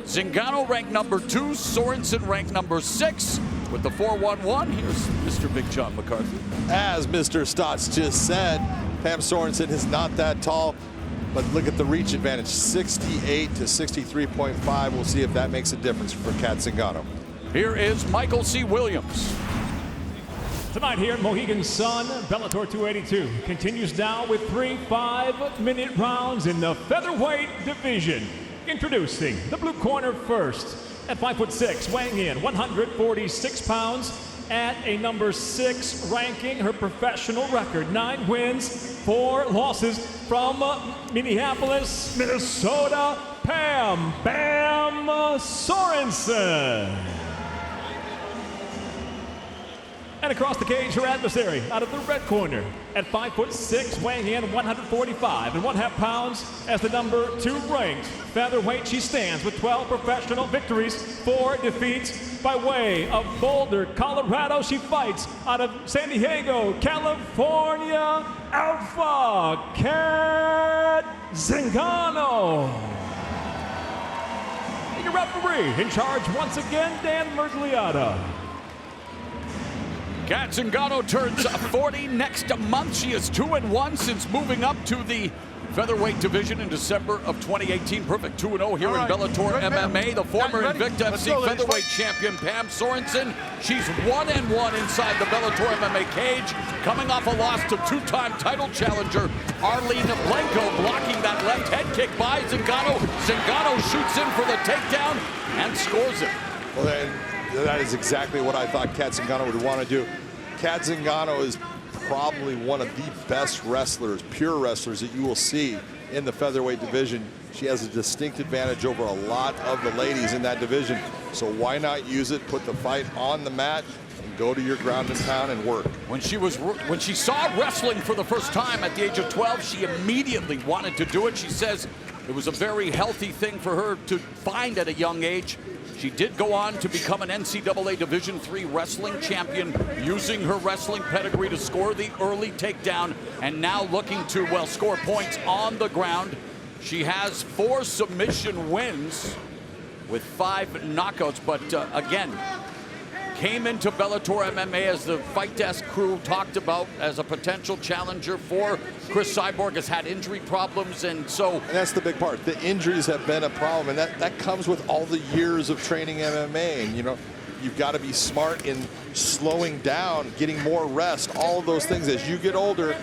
Zingano ranked number 2, Sorenson ranked number 6. With the 4-1-1, here's Mr. Big John McCarthy. As Mr. Stotts just said, Pam Sorenson is not that tall, but look at the reach advantage, 68 to 63.5. We'll see if that makes a difference for Kat Zingano. Here is Michael C. Williams. Tonight here at Mohegan Sun, Bellator 282 continues now with 3 5-minute rounds in the featherweight division. Introducing the blue corner first. At 5'6", weighing in 146 pounds, at a number 6 ranking, her professional record, 9 wins, 4 losses, from Minneapolis, Minnesota, Pam Sorenson. And across the cage, her adversary out of the red corner at 5'6", weighing in 145 and 1/2 pounds, as the number 2 ranked featherweight. She stands with 12 professional victories, 4 defeats. By way of Boulder, Colorado, she fights out of San Diego, California, Alpha Kat Zingano. And your referee in charge once again, Dan Mergliata. Kat Zingano turns 40 next month. She is 2-1 since moving up to the featherweight division in December of 2018. Perfect 2-0 here in Bellator MMA. The former Invicta FC featherweight champion Pam Sorenson. She's 1-1 inside the Bellator MMA cage, coming off a loss to 2-time title challenger Arlene Blanco, blocking that left head kick by Zingano. Zingano shoots in for the takedown and scores it. Well, that is exactly what I thought Kat Zingano would want to do. Kat Zingano is probably one of the best wrestlers, pure wrestlers, that you will see in the featherweight division. She has a distinct advantage over a lot of the ladies in that division. So why not use it, put the fight on the mat, and go to your ground and pound and work. When she saw wrestling for the first time at the age of 12, she immediately wanted to do it. She says it was a very healthy thing for her to find at a young age. She did go on to become an NCAA Division III wrestling champion, using her wrestling pedigree to score the early takedown, and now looking to, well, score points on the ground. She has 4 submission wins with 5 knockouts, but again, came into Bellator MMA, as the Fight Desk crew talked about, as a potential challenger for Chris Cyborg. Has had injury problems, and that's the big part. The injuries have been a problem, and that comes with all the years of training MMA. And you know, you've got to be smart in slowing down, getting more rest, all of those things. As you get older,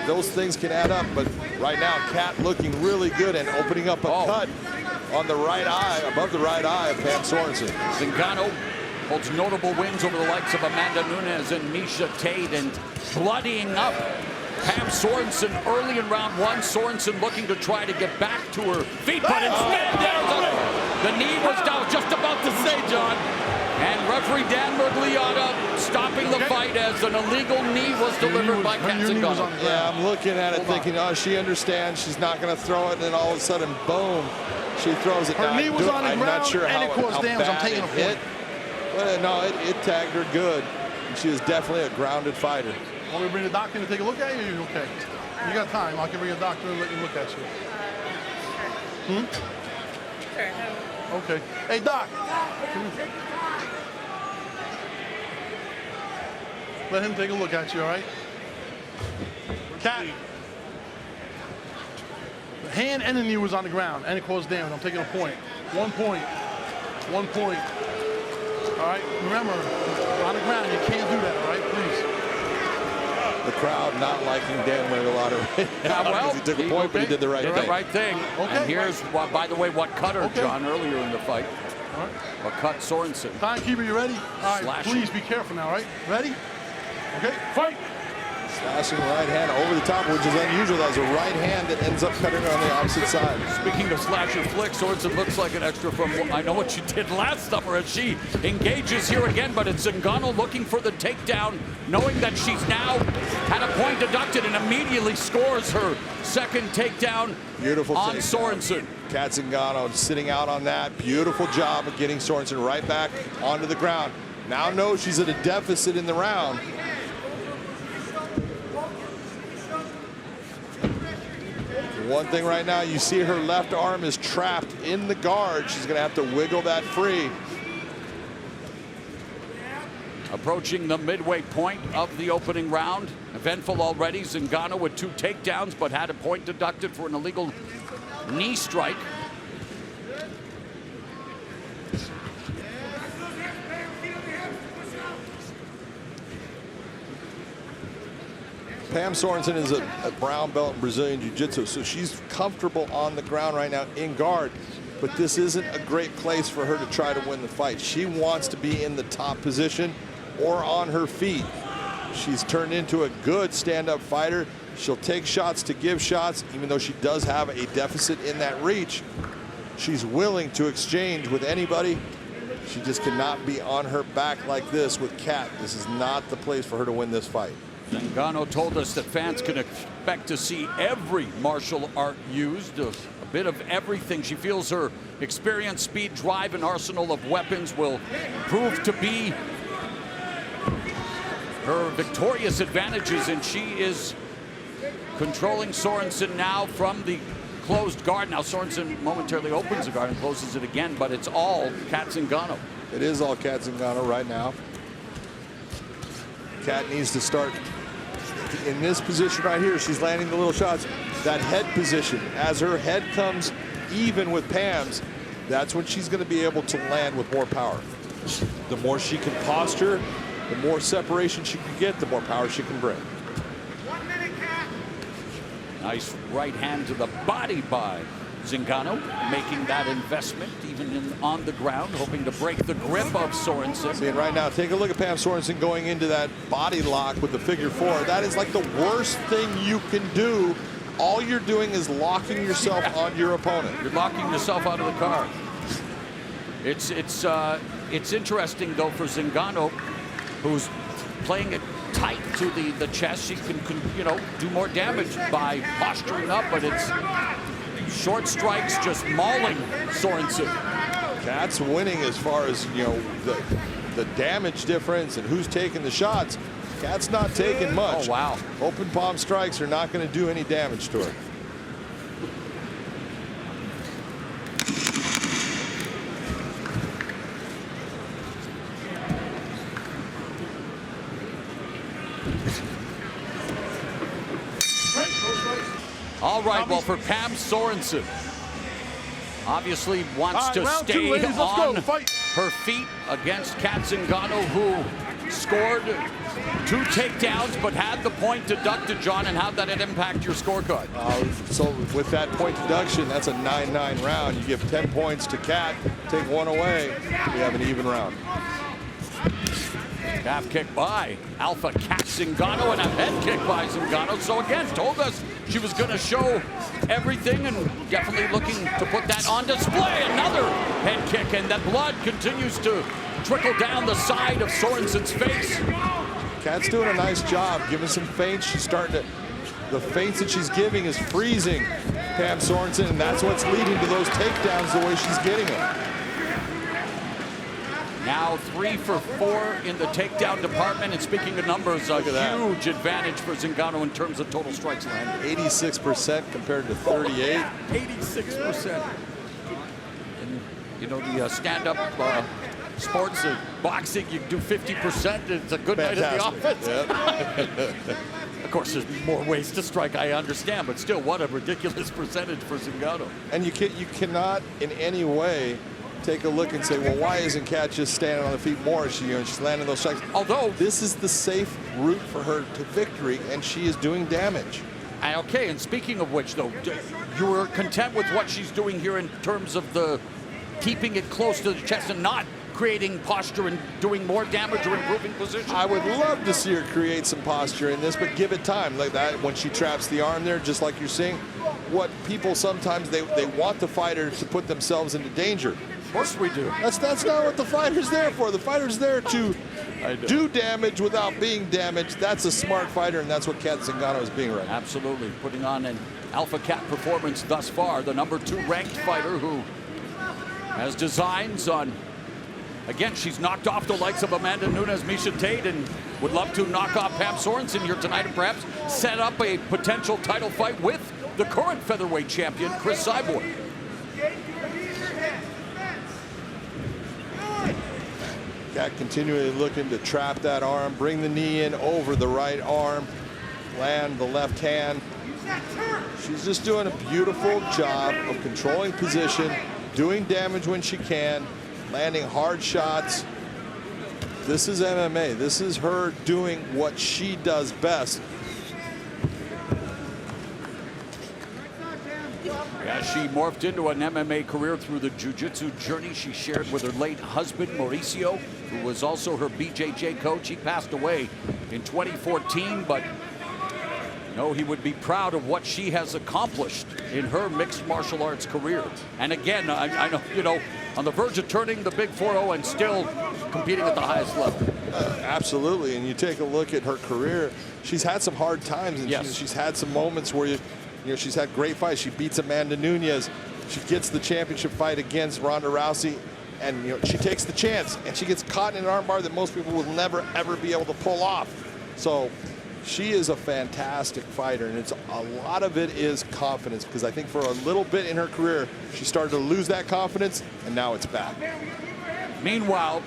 those things can add up. But right now, Kat looking really good and opening up a cut on the right eye, above the right eye of Pam Sorenson. Zingano holds notable wins over the likes of Amanda Nunes and Misha Tate, and bloodying up Pam Sorenson early in round 1. Sorenson looking to try to get back to her feet, but instead the knee was down. Just about to say, John. And referee Dan Mergliata stopping the fight as an illegal knee was delivered by Kat Zingano. Yeah, I'm looking at it thinking, oh, she understands she's not going to throw it, and then all of a sudden, boom, she throws it down. Her knee was on the ground, I'm not sure and how it caused damage. I'm taking a point. But no, it tagged her good. And she is definitely a grounded fighter. Want me to bring the doctor to take a look at you, or are you okay? You got time. I can bring a doctor and let you look at you. Sure. Okay. Hey, Doc. Let him take a look at you, all right? Kat. The hand and the knee was on the ground, and it caused damage. I'm taking a point. 1 point. 1 point. All right, remember, on the ground, you can't do that, all right, please. The crowd not liking Dan Mergliata right now, well, he took a point, but he did the right thing. Okay. And here's, by the way, what cut her, John, earlier in the fight. All right. What cut Sorenson. Timekeeper, you ready? All right, Slashing. please be careful now, all right? Ready? Okay, fight. Slashing right hand over the top, which is unusual. That was a right hand that ends up cutting her on the opposite side. Speaking of slash and flick, Sorenson looks like an extra from I know what she did last summer, as she engages here again, but it's Zingano looking for the takedown, knowing that she's now had a point deducted, and immediately scores her second takedown. Beautiful on takedown. Sorenson. Kat Zingano sitting out on that. Beautiful job of getting Sorenson right back onto the ground. Now knows she's at a deficit in the round. One thing right now, you see her left arm is trapped in the guard. She's going to have to wiggle that free. Approaching the midway point of the opening round. Eventful already. Zingano with 2 takedowns, but had a point deducted for an illegal knee strike. Pam Sorenson is a brown belt in Brazilian Jiu-Jitsu, so she's comfortable on the ground right now in guard. But this isn't a great place for her to try to win the fight. She wants to be in the top position or on her feet. She's turned into a good stand-up fighter. She'll take shots to give shots, even though she does have a deficit in that reach. She's willing to exchange with anybody. She just cannot be on her back like this with Kat. This is not the place for her to win this fight. Zingano told us that fans can expect to see every martial art used, a bit of everything. She feels her experience, speed, drive, and arsenal of weapons will prove to be her victorious advantages, and she is controlling Sorenson now from the closed guard. Now Sorenson momentarily opens the guard and closes it again, but it's all Kat Zingano. It is all Kat Zingano right now. Kat needs to start in this position right here. She's landing the little shots. That head position, as her head comes even with Pam's, that's when she's going to be able to land with more power. The more she can posture, the more separation she can get, the more power she can bring. Nice right hand to the body by Zingano, making that investment even on the ground, hoping to break the grip of Sorenson. See, and right now, take a look at Pam Sorenson going into that body lock with the figure 4. That is like the worst thing you can do. All you're doing is locking yourself on your opponent. You're locking yourself out of the car. It's interesting though for Zingano, who's playing it tight to the chest. She can do more damage by posturing up, but it's short strikes just mauling Sorenson. Kat's winning as far as the damage difference and who's taking the shots. Kat's not taking much. Oh wow! Open palm strikes are not going to do any damage to her. All right, well, for Pam Sorenson, obviously wants to stay on her feet against Kat Zingano, who scored 2 takedowns but had the point deducted, John, and how'd that impact your scorecard? So with that point deduction, that's a 9-9 round. You give 10 points to Kat, take 1 away, we have an even round. Calf kick by Alpha Kat Zingano and a head kick by Zingano. So again, told us she was going to show everything and definitely looking to put that on display. Another head kick, and that blood continues to trickle down the side of Sorenson's face. Kat's doing a nice job giving some feints. She's starting to, the feints that she's giving is freezing Pam Sorenson, and that's what's leading to those takedowns the way she's getting them. Now 3 for 4 in the takedown department, and speaking of numbers, a huge advantage for Zingano in terms of total strikes landed. 86% compared to 38. 86%. And the stand-up sports, boxing, you do 50%. It's a good night at the office. Yep. Of course, there's more ways to strike, I understand, but still, what a ridiculous percentage for Zingano. And you cannot in any way take a look and say, well, why isn't Kat just standing on the feet more? She's landing those strikes. Although this is the safe route for her to victory, and she is doing damage. Okay, and speaking of which, though, you were content with what she's doing here in terms of the keeping it close to the chest and not creating posture and doing more damage or improving position? I would love to see her create some posture in this, but give it time. Like that, when she traps the arm there, just like you're seeing, what people sometimes, they want the fighter to put themselves into danger. Of course we do. That's not what the fighter's there for. The fighter's there to do damage without being damaged. That's a smart fighter, and that's what Kat Zingano is being right now. Absolutely. Putting on an Alpha Cat performance thus far. The #2 ranked fighter who has designs on, again, she's knocked off the likes of Amanda Nunes, Miesha Tate, and would love to knock off Pam Sorenson here tonight and perhaps set up a potential title fight with the current featherweight champion, Chris Cyborg. Cat continually looking to trap that arm, bring the knee in over the right arm, land the left hand. She's just doing a beautiful job of controlling position, doing damage when she can, landing hard shots. This is MMA. This is her doing what she does best. Yeah, she morphed into an MMA career through the Jiu-Jitsu journey she shared with her late husband, Mauricio, who was also her BJJ coach. He passed away in 2014, but no, he would be proud of what she has accomplished in her mixed martial arts career. And again, I know, you know, on the verge of turning the big 4-0 and still competing at the highest level. Absolutely, and you take a look at her career, she's had some hard times, and yes, she's had some moments where you know, she's had great fights. She beats Amanda Nunes. She gets the championship fight against Ronda Rousey, and you know, she takes the chance, and she gets caught in an armbar that most people will never, ever be able to pull off. So she is a fantastic fighter, and it's a lot of it is confidence, because I think for a little bit in her career, she started to lose that confidence, and now it's back. Meanwhile,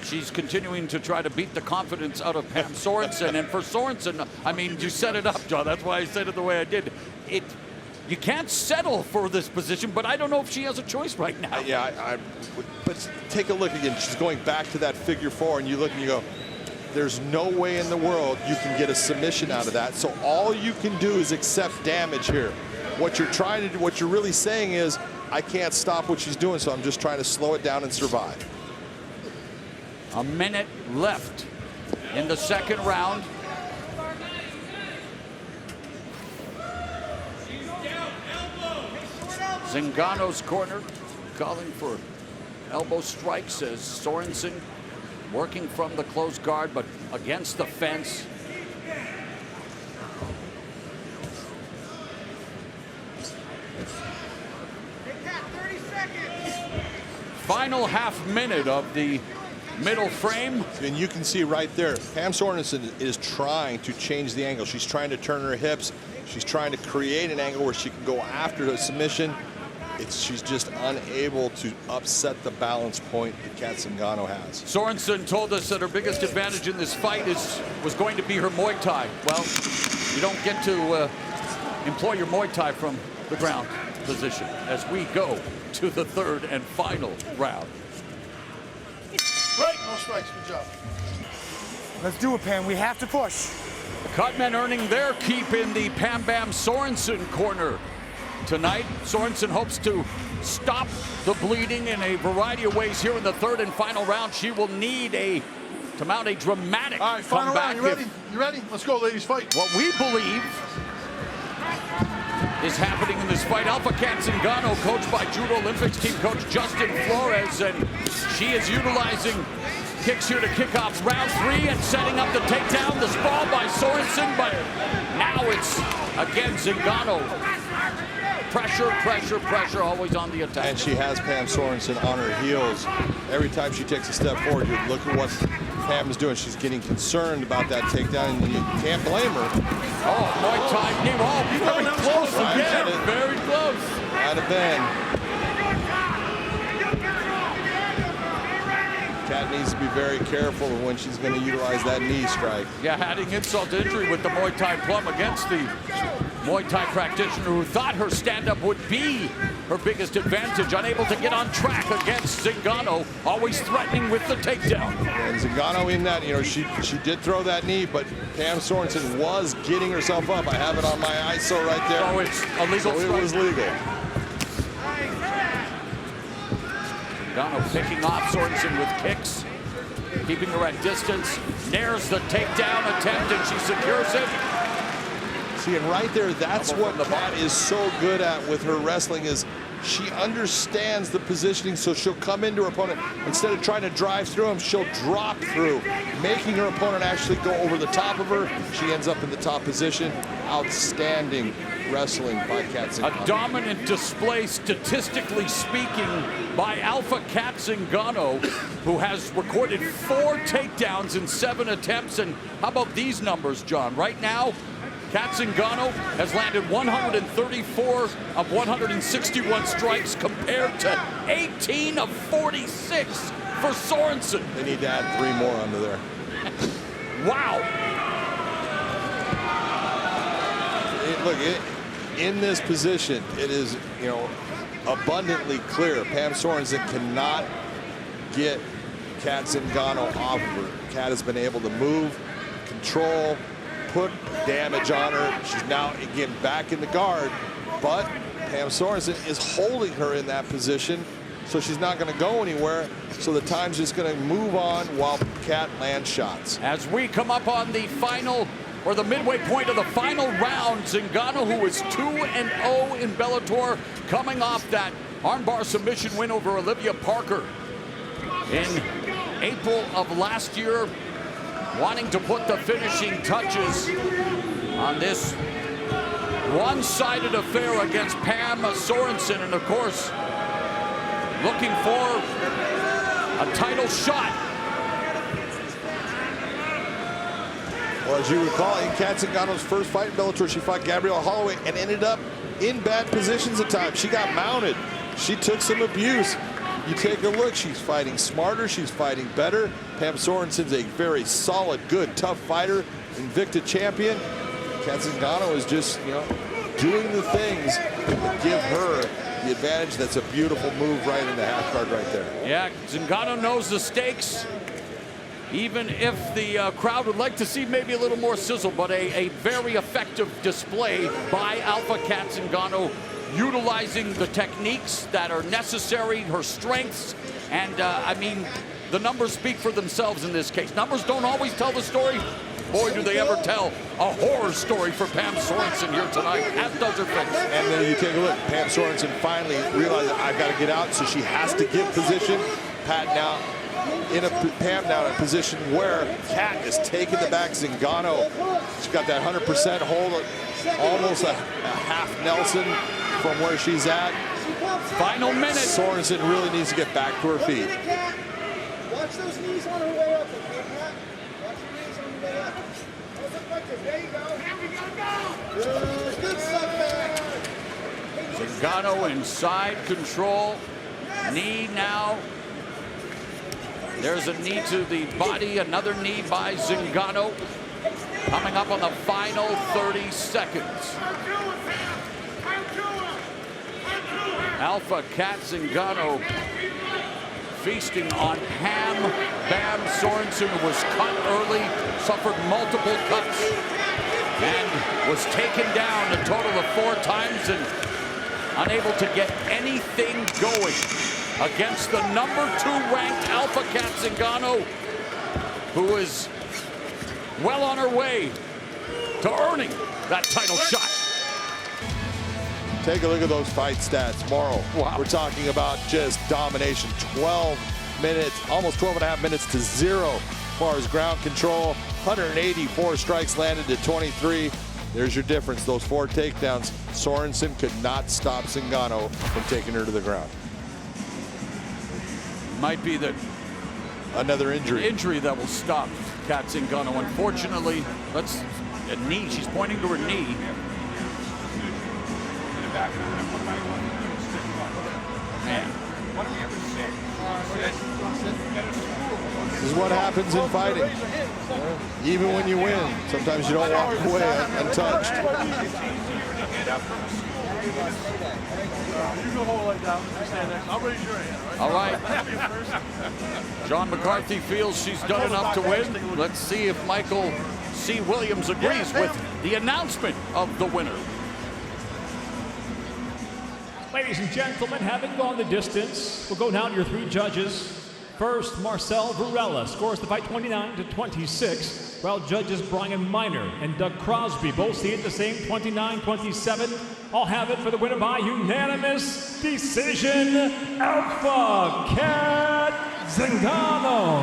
she's continuing to try to beat the confidence out of Pam Sorenson. And for Sorenson, I mean, you set it up, John. That's why I said it the way I did. You can't settle for this position, but I don't know if she has a choice right now. Yeah, but take a look again. She's going back to that figure 4, and you look and you go, there's no way in the world you can get a submission out of that. So all you can do is accept damage here. What you're trying to do, what you're really saying is, I can't stop what she's doing, so I'm just trying to slow it down and survive. A minute left in the second round. Zingano's corner calling for elbow strikes as Sorenson working from the close guard, but against the fence. Final half minute of the middle frame. And you can see right there, Pam Sorenson is trying to change the angle. She's trying to turn her hips. She's trying to create an angle where she can go after the submission. She's just unable to upset the balance point that Cat Zingano has. Sorenson told us that her biggest advantage in this fight was going to be her Muay Thai. Well, you don't get to employ your Muay Thai from the ground position as we go to the third and final round. Right, no strikes, good job. Let's do it, Pam. We have to push. Cutmen earning their keep in the Pam Bam Sorenson corner tonight. Sorenson hopes to stop the bleeding in a variety of ways here in the third and final round. She will need to mount a dramatic All right, final comeback. round. You ready? You ready? Let's go, ladies. Fight. What we believe is happening in this fight. Alpha Cat Zingano, coached by Judo Olympics team coach Justin Flores, and she is utilizing kicks here to kick off round 3 and setting up the takedown. The sprawl by Sorenson, but now it's again Zingano. Pressure, pressure, pressure, always on the attack. And she has Pam Sorenson on her heels. Every time she takes a step forward, you look at what Pam is doing. She's getting concerned about that takedown, and you can't blame her. Oh, Muay Thai knee. Oh, very close again. Very close. Might have been. Cat needs to be very careful when she's going to utilize that knee strike. Yeah, adding insult to injury with the Muay Thai plum against the Muay Thai practitioner who thought her stand-up would be her biggest advantage, unable to get on track against Zingano, always threatening with the takedown. And Zingano in that, you know, she did throw that knee, but Pam Sorenson was getting herself up. I have it on my ISO right there. Oh, it's a legal so it was legal. Zingano picking off Sorenson with kicks, keeping her at distance, nares the takedown attempt, and she secures it. See, and right there, that's what Cat is so good at with her wrestling, is she understands the positioning, so she'll come into her opponent. Instead of trying to drive through him, she'll drop through, making her opponent actually go over the top of her. She ends up in the top position. Outstanding wrestling by Cat Zingano. A dominant display, statistically speaking, by Alpha Cat Zingano, who has recorded 4 takedowns in 7 attempts. And how about these numbers, John? Right now, Kat Zingano has landed 134 of 161 strikes compared to 18 of 46 for Sorenson. They need to add 3 more under there. Wow. In this position, it is, abundantly clear Pam Sorenson cannot get Kat Zingano off of her. Kat has been able to move, control, put damage on her. She's now again back in the guard, but Pam Sorenson is holding her in that position, so she's not going to go anywhere. So the time's just going to move on while Kat lands shots. As we come up on the final, or the midway point of the final round, Zingano, who is 2-0 in Bellator, coming off that armbar submission win over Olivia Parker in April of last year, wanting to put the finishing touches on this one-sided affair against Pam Sorenson, and of course, looking for a title shot. Well, as you recall, in Kat Zingano's first fight in Bellator, she fought Gabrielle Holloway and ended up in bad positions at times. She got mounted. She took some abuse. You take a look, she's fighting smarter, she's fighting better. Pam Sorenson's a very solid, good, tough fighter, Invicta champion. Kat Zingano is just, doing the things that give her the advantage. That's a beautiful move right in the half guard right there. Yeah, Zingano knows the stakes, even if the crowd would like to see maybe a little more sizzle, but a very effective display by Alpha Kat Zingano, utilizing the techniques that are necessary, her strengths, and I mean, the numbers speak for themselves in this case. Numbers don't always tell the story. Boy, do they ever tell a horror story for Pam Sorenson here tonight, as does her face. And then you take a look, Pam Sorenson finally realized that I've got to get out, so she has to give position. Pam now in a position where Kat is taking the back. Zingano, she's got that 100% hold, almost a half Nelson from where she's at. Final minute. Sorenson really needs to get back to her feet. Watch those knees on her way up, okay, Pat? Watch your knees on your way up. Those look like this. There you go. Good stuff, man. Zingano in side control. Knee now. There's a knee to the body, another knee by Zingano. Coming up on the final 30 seconds. Alpha Kat Zingano feasting on Pam Bam Sorenson, who was cut early, suffered multiple cuts, and was taken down a total of 4 times and unable to get anything going against the number 2 ranked Alpha Kat Zingano, who is well on her way to earning that title shot. Take a look at those fight stats, Morrow. Wow. We're talking about just domination. 12 minutes, almost 12 and a half minutes to 0 as far as ground control. 184 strikes landed to 23. There's your difference, those 4 takedowns. Sorenson could not stop Zingano from taking her to the ground. Might be another injury that will stop Kat Zingano. Unfortunately, that's a knee. She's pointing to her knee. Man. This is what happens in fighting. Even when you win, sometimes you don't walk away untouched. All right. John McCarthy feels she's done enough to win. Let's see if Michael C. Williams agrees with the announcement of the winner. Ladies and gentlemen, having gone the distance, we'll go now to your 3 judges. First, Marcel Varela scores the fight 29-26, while judges Brian Miner and Doug Crosby both see it the same, 29-27. I'll have it for the winner by unanimous decision, Alpha Kat Zingano.